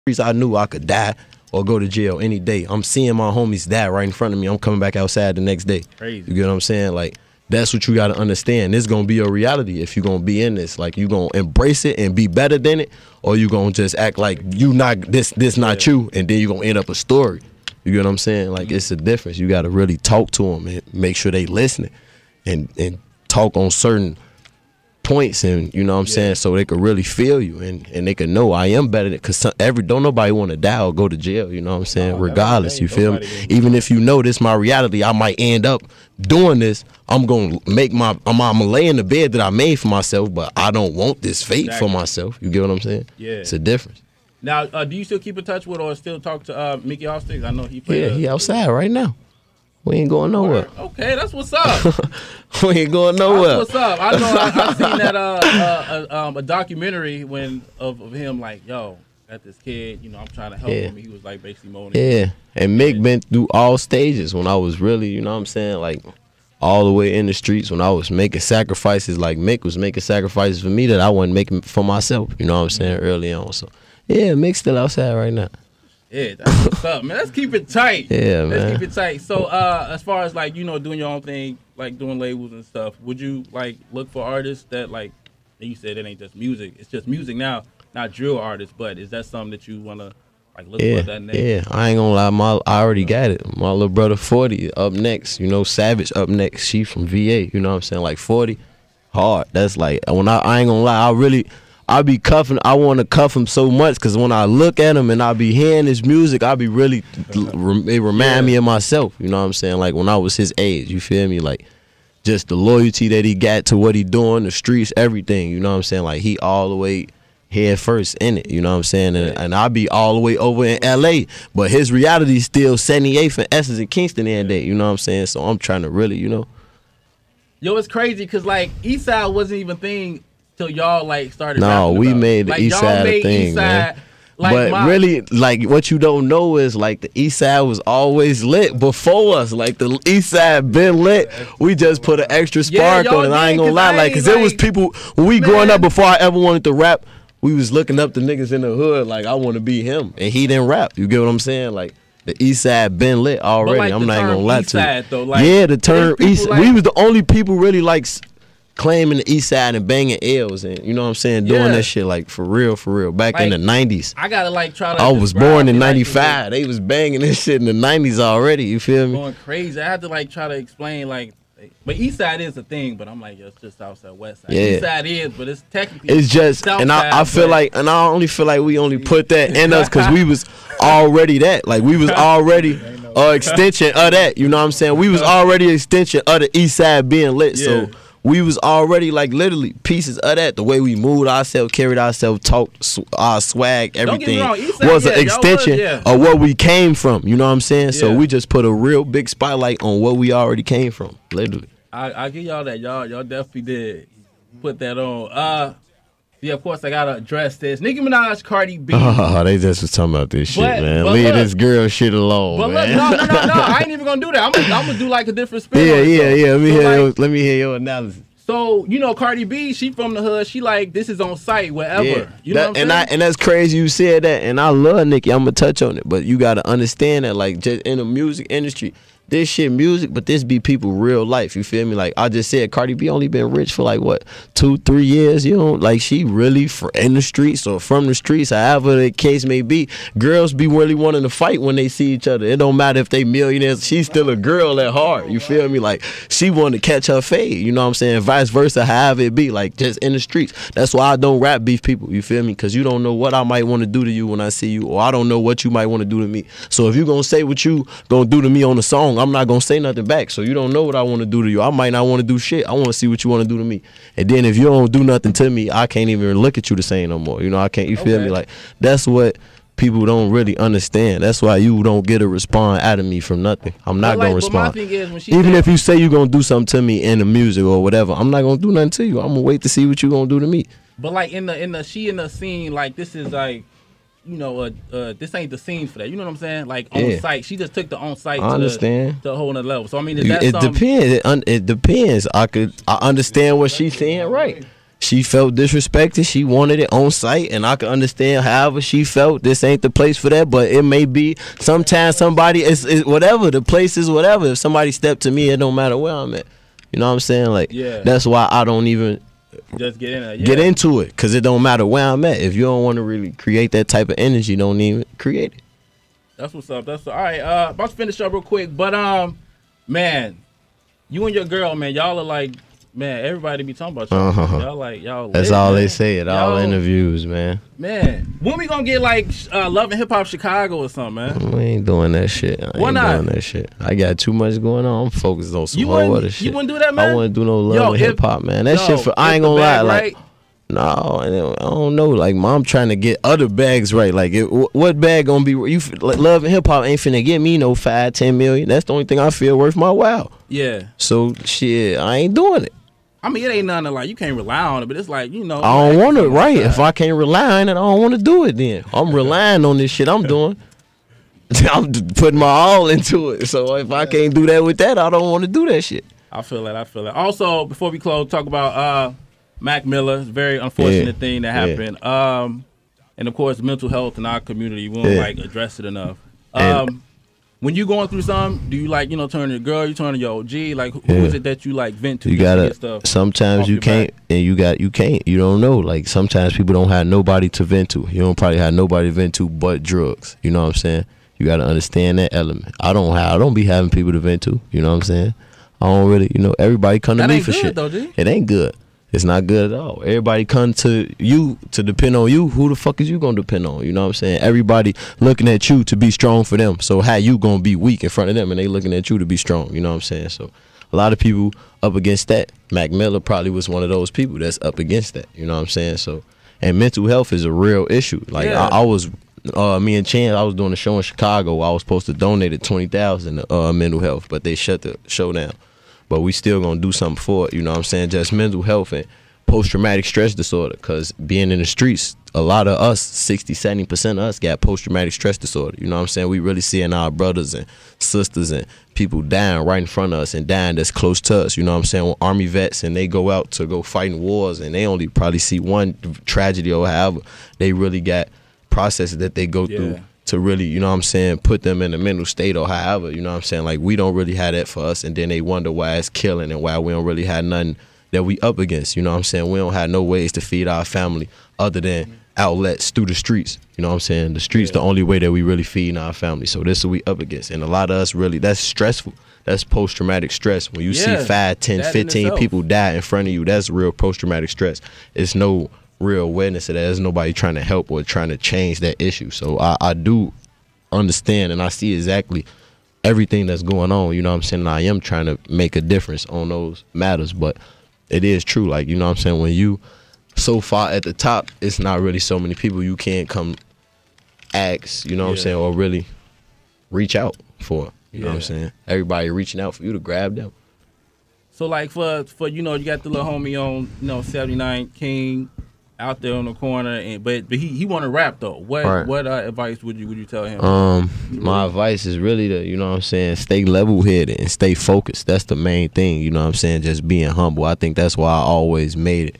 streets, I knew I could die or go to jail any day. I'm seeing my homies die right in front of me. I'm coming back outside the next day. Crazy. You get what I'm saying? Like, that's what you got to understand. This going to be your reality if you going to be in this. Like, you going to embrace it and be better than it, or you going to just act like you not this not you, and then you going to end up a story. You get what I'm saying? Like, it's a difference. You got to really talk to them and make sure they listening and talk on certain points, and you know what I'm saying, so they could really feel you and they could know I am better than, because don't nobody want to die or go to jail, you know what I'm saying, regardless, you feel me? Even if you know this my reality, I might end up doing this. I'm gonna make I'm gonna lay in the bed that I made for myself, but I don't want this fate for myself. You get what I'm saying? Yeah, it's a difference. Now, do you still keep in touch with or still talk to Mickey Allsticks? I know he played. Yeah, he outside right now. We ain't going nowhere. Okay, that's what's up. We ain't going nowhere. That's what's up. I know. I seen that a documentary of him, like, yo, got this kid. You know, I'm trying to help him. He was like basically moaning. Yeah, and Mick been through all stages. When I was really, you know what I'm saying, like all the way in the streets. When I was making sacrifices, like Mick was making sacrifices for me that I wasn't making for myself. You know what I'm saying, early on. So yeah, Mick's still outside right now. Yeah, that's what's up, man. Let's keep it tight. Yeah, man. Let's keep it tight. So, as far as like, you know, doing your own thing, like doing labels and stuff, would you like look for artists that, like, you said it ain't just music, it's just music now, not drill artists, but is that something that you wanna like look for that next? Yeah, I ain't gonna lie, I already got it. My little brother 40 up next, you know, Savage up next. She from VA, you know what I'm saying, like 40 hard. That's like, when I ain't gonna lie, I be cuffing. I want to cuff him so much because when I look at him and I be hearing his music, I be really, it remind me of myself. You know what I'm saying? Like when I was his age, you feel me? Like just the loyalty that he got to what he doing, the streets, everything. You know what I'm saying? Like he all the way head first in it. You know what I'm saying? And I be all the way over in LA, but his reality is still 78th and Essence and Kingston and day. You know what I'm saying? So I'm trying to really, you know. Yo, it's crazy because like Eastside wasn't even a thing. So y'all like started. No, we made the East Side a thing, man. But really, like what you don't know is like the East Side was always lit before us. Like the East Side been lit. We just put an extra spark on it. I ain't gonna lie, like, cause it was people when we growing up before I ever wanted to rap. We was looking up the niggas in the hood like I want to be him, and he didn't rap. You get what I'm saying? Like the East Side been lit already. Like I'm not even gonna lie to you. Like, yeah, the term East. Like, we was the only people really like claiming the East Side and banging L's and you know what I'm saying, doing that shit like for real back like, in the 90s. I gotta like try to. I was born in 95. They was banging this shit in the 90s already. You feel me? Going crazy. I had to like try to explain like, but East Side is a thing. But I'm like, yo, it's just Southside, West Side. East Side is, but it's technically it's just South and I feel like, and I only feel like we only put that in us because we was already that. Like we was already extension of that. You know what I'm saying? We was already an extension of the East Side being lit. So. We was already like literally pieces of that. The way we moved ourselves, carried ourselves, talked, our swag, everything was an extension of what we came from. You know what I'm saying? Yeah. So we just put a real big spotlight on what we already came from, literally. I give y'all that. Y'all definitely did put that on. Yeah, of course I gotta address this. Nicki Minaj, Cardi B. Oh, they just was talking about this shit, man. Leave this girl shit alone, but man. Look, no. I ain't even gonna do that. I'm gonna do like a different spin. Yeah. Let me hear your analysis. So you know, Cardi B, she from the hood. She like this is on site wherever. Yeah. You know what I'm saying? And that's crazy you said that. And I love Nicki. I'm gonna touch on it, but you gotta understand that like just in the music industry. This shit music, but this be people real life. You feel me? Like I just said, Cardi B only been rich for like what 2-3 years. You know, like she really in the streets or from the streets, however the case may be. Girls be really wanting to fight when they see each other. It don't matter if they millionaires. She's still a girl at heart. You feel me? Like she want to catch her fade. You know what I'm saying? Vice versa, however it be. Like just in the streets. That's why I don't rap beef people. You feel me? Because you don't know what I might want to do to you when I see you, or I don't know what you might want to do to me. So if you gonna say what you gonna do to me on the song, I'm not gonna say nothing back. So you don't know what I want to do to you. I might not want to do shit. I want to see what you want to do to me. And then if you don't do nothing to me, I can't even look at you the same no more. You know, I can't. You feel me? Like that's what people don't really understand. That's why you don't get a response out of me from nothing. I'm not gonna respond. My thing is, when even if you say you're gonna do something to me in the music or whatever, I'm not gonna do nothing to you. I'm gonna wait to see what you gonna do to me. But like in the scene, like this is like, you know, this ain't the scene for that. You know what I'm saying? Like on site, she just took the on site to a whole nother level. So I mean, it depends. It depends. I understand what she's saying. Right? she felt disrespected. She wanted it on site, and I can understand however she felt. This ain't the place for that, but it may be. Sometimes somebody is whatever. The place is whatever. If somebody step to me, it don't matter where I'm at. You know what I'm saying? Like, that's why I don't even just get into it, because it don't matter where I'm at. If you don't want to really create that type of energy, don't even create it. That's what's up. All right. About to finish up real quick, but man, you and your girl, man, y'all are like. Man, everybody be talking about y'all. Y'all. That's lit, all man. they say at all interviews, man. Man, when we gonna get like Love and Hip Hop Chicago or something, man? We ain't doing that shit. Why not? Doing that shit. I got too much going on. I'm focused on some whole other shit. You wouldn't do that, man? I wouldn't do no Love and Hip Hop, man. That shit for I ain't gonna lie, like. No, I don't know. Like, mom trying to get other bags right. Like, what bag gonna be? You like, Love and Hip Hop ain't finna get me no 5-10 million. That's the only thing I feel worth my while. Yeah. So shit, I ain't doing it. I mean, it ain't nothing to, like, you can't rely on it, but it's like, you know. I don't want it, right? If I can't rely on it, I don't want to do it then. I'm relying on this shit I'm doing. I'm putting my all into it. So if I can't do that with that, I don't want to do that shit. I feel that. Also, before we close, talk about Mac Miller. It's a very unfortunate thing that happened. And, of course, mental health in our community. We don't, like, address it enough. When you going through something, do you like, turn to your girl, you turn to your OG? Like, who is it that you like vent to? You gotta. Stuff sometimes you can't, and you can't. You don't know. Like, sometimes people don't have nobody to vent to. You don't probably have nobody to vent to but drugs. You know what I'm saying? You gotta understand that element. I don't be having people to vent to. You know what I'm saying? I don't really. Everybody come to me for shit. Though, G. It ain't good. It's not good at all. Everybody come to you to depend on you. Who the fuck is you gonna depend on? You know what I'm saying? Everybody looking at you to be strong for them. So how you gonna be weak in front of them and they looking at you to be strong? You know what I'm saying? So a lot of people up against that. Mac Miller probably was one of those people that's up against that. You know what I'm saying? So, and mental health is a real issue. Like I was, me and Chan, I was doing a show in Chicago. I was supposed to donate $20,000 to mental health, but they shut the show down. But we still gonna do something for it, you know what I'm saying? Just mental health and post-traumatic stress disorder, because being in the streets, a lot of us, 60-70% of us got post-traumatic stress disorder. You know what I'm saying? We really seeing our brothers and sisters and people dying right in front of us and dying that's close to us. You know what I'm saying? With Army vets, and they go out to go fight in wars, and they only probably see one tragedy or however. They really got processes that they go through to really, you know what I'm saying, put them in a mental state or however, you know what I'm saying? Like, we don't really have that for us, and then they wonder why it's killing and why we don't really have nothing that we up against, you know what I'm saying? We don't have no ways to feed our family other than outlets through the streets, you know what I'm saying? The streets the only way that we really feed our family, so this is what we up against. And a lot of us really, that's stressful. That's post-traumatic stress. When you see 5, 10, 15 people die in front of you, that's real post-traumatic stress. It's no real awareness of that. There's nobody trying to help or trying to change that issue. So I do understand, and I see exactly everything that's going on, you know what I'm saying? And I am trying to make a difference on those matters, but it is true, like, you know what I'm saying, when you so far at the top, it's not really so many people you can't come ask, you know what I'm saying, or really reach out for, you know what I'm saying? Everybody reaching out for you to grab them. So, like, for you got the little homie on, 79 King out there on the corner, and but he want to rap though. What advice would you tell him? My advice is really to, you know what I'm saying, stay level headed and stay focused. That's the main thing, you know what I'm saying, just being humble. I think that's why I always made it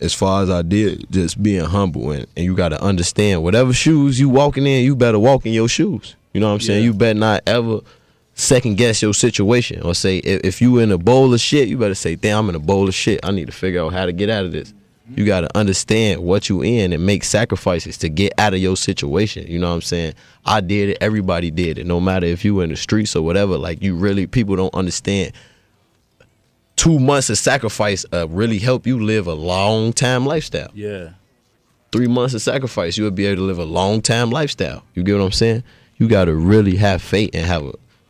as far as I did, just being humble, and you got to understand, whatever shoes you walking in, you better walk in your shoes. You know what I'm saying? You better not ever second guess your situation, or say if you in a bowl of shit, you better say, damn, I'm in a bowl of shit. I need to figure out how to get out of this. You got to understand what you in and make sacrifices to get out of your situation. You know what I'm saying? I did it. Everybody did it. No matter if you in the streets or whatever, like, you really, people don't understand. 2 months of sacrifice really help you live a long time lifestyle. 3 months of sacrifice, you'll be able to live a long time lifestyle. You get what I'm saying? You got to really have faith and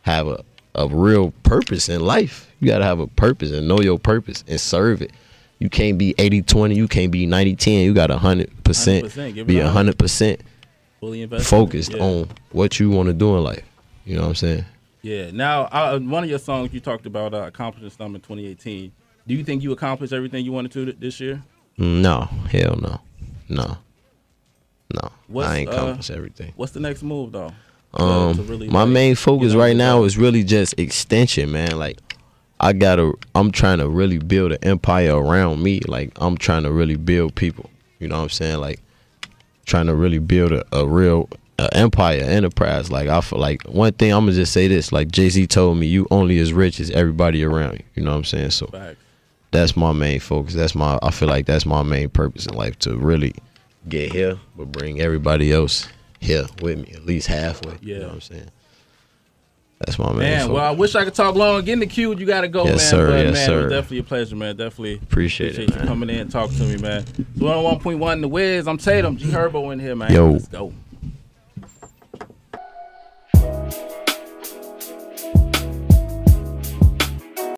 have a real purpose in life. You got to have a purpose and know your purpose and serve it. You can't be 80-20. You can't be 90-10. You got 100%. Be 100% fully invested, focused on what you want to do in life. You know what I'm saying? Yeah. Now, one of your songs you talked about accomplishing something in 2018. Do you think you accomplished everything you wanted to this year? No. Hell no. No. I ain't accomplished everything. What's the next move, though? My main focus right now is really just extension, man. Like, I'm trying to really build an empire around me. Like, I'm trying to really build people. You know what I'm saying? Like, trying to really build a real empire, enterprise. Like, I feel like one thing, I'm gonna just say this, like Jay-Z told me, you only as rich as everybody around you. You know what I'm saying? So Facts. that's my main focus. I feel like that's my main purpose in life, to really get here, but bring everybody else here with me, at least halfway. Yeah. You know what I'm saying? That's my main focus. Well, I wish I could talk long. Get in the queue. You got to go, Yes, man. sir. But, Yes, man, sir. it was definitely a pleasure, man. Definitely Appreciate it, you coming in and talking to me, man. 101.1 The Wiz. I'm Tatum. G Herbo in here, man. Yo. Let's go.